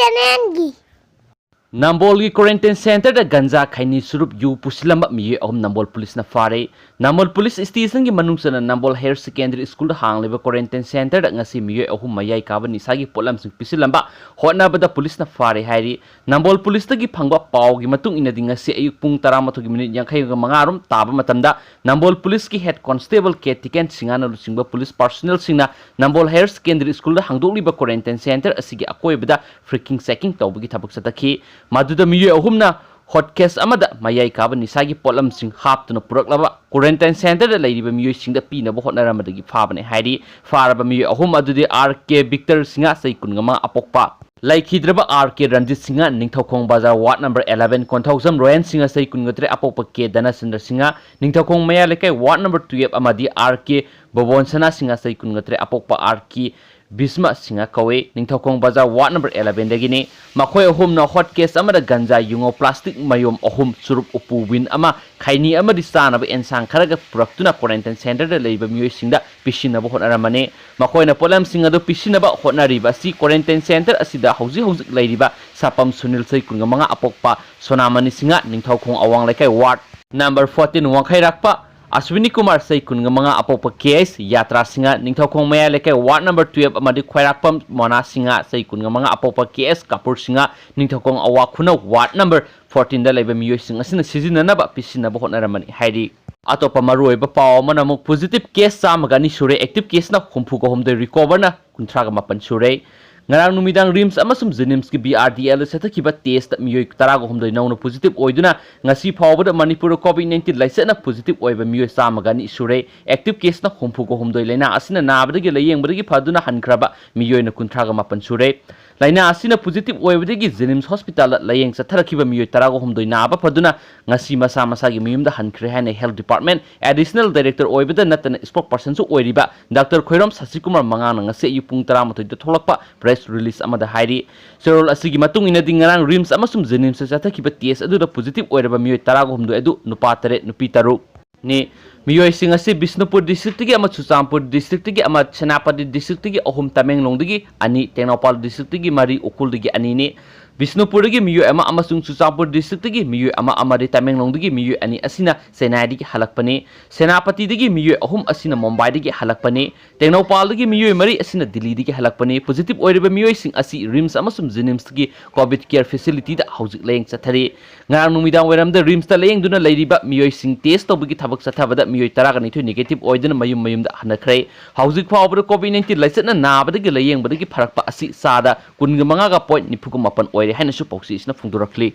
channel Nambol की quarantine center da ganja Kheini Churup Pusilamba Miyoi ahum Nambol police na Phare Nambol police station ki manung sana Nambol higher secondary school da hang leba quarantine center da ngasi Miyoi ahum mayai kaba nisagi polam sing Pusilamba hotna bada police na Phare heiri Nambol police ta ki phangba paw gi matung ina dinga se ayuk pung 12 minute yankhai ga mangarum taba matamda Nambol police ki head constable ke tiken singana lusingba police personnel singna Nambol higher secondary school da hangdok liba quarantine center asigi akoi bada freaking checking tawbagi thabak satakhi Maduda Miyoi ahumna hot case amada mayai kaba nisagi polam sing haptuna puraklaba quarantine center da leiriba Miyoi sing da pinaba hotnaramadagi phabane hairi faraba Miyoi ahum adudi RK Victor singa sai kungama apokpa laikhidraba RK Ranjit singa ningthokong bazar ward number 11 konthauksam Royan singa sai kungatre apokpa ke dana sindar singa ningthokong maya lekai ward number 12 amadi RK Bobonsana singa sai kungatre apokpa RK Bisma singa kawe ningthokong bazar ward number 11 dagini makhoi ahum na hot case amada ganja yungo plastic mayom ahum Churup Upuwin ama Kheini amadi sanaba ensang kharaga puraktuna quarantine center da leiba Miyoi singda pisinaba hotnaramane makhoi na polam singa do pisinaba hotnariba si quarantine center asida hauji leiriba sapam Sunil sai kunga manga apokpa sonamani singa ningthokong awang lekai ward number 14 wangkhai rakpa Aswini Kumar sai kunga manga apopa case yatra singa ningthokong maya lekai ward number 12 amadi khwairakpam mona singa sai kunga manga apopa case kapur singa ningthokong awa khuna ward number 14 da leba Miyoi singa sina sizinanaba pisinaba hotnaramani hairi atopa maroiba paw mana muk positive case samagani sure active case na humpu ko homde recover na kunthraga mapan sure ngarang numidang rims amasum jenims ki BRDL sethakiba test Miyoi tarago homdoi nauna positive oiduna ngasi phawbada Manipur COVID-19 laisena positive oiba Miyoi samagani sure active case na humpu ko homdoi laina asina nabadagi layengbadagi phaduna hankraba Miyoi na kunthraga mapan sure laina asina positive oibadagi jenims hospital layeng satharakiba Miyoi tarago homdoi naba phaduna ngasi masa masagi miyumda hankhre haina health department additional director oibada natana spokesperson su oiriba Dr. Khoirom Sasikumar mangana ngase yupung 13 da tholakpa press release amada hairi serol asigi matung ina dingarang rims amasum jenims sathakiba test aduda positive oiraba Miyoi tarago homdoi adu nupa 3 nupi 3 ni Miyoi singa si Bisnupur district tigi ama Chuchampur district tigi ama Senapati district tigi ahum Tamenglong digi ani Tengnopal district tigi mari Ukul digi ani ni Bisnupur digi Miyoi ama amasung Chuchampur district tigi Miyoi ama amari Tamenglong digi Miyoi ani asina Senai digi halakpani Senapati digi Miyoi ahum asina Mumbai digi halakpani Tengnopal digi Miyoi mari asina Delhi digi halakpani positive oiriba Miyoi sing asi rims amasum jenims tigi covid care facility da hauzik layeng sathari ngarang numidang weramda rims ta layeng duna leiriba Miyoi sing test tobigi thabak sathabada Miyoi taraga ni negative oidana mayum da hanakrai hauzik phawbada COVID-19 laisatna nabadagi layeng badagi pharakpa asi sada 15.9 oire haina su pausi isna phungdurakli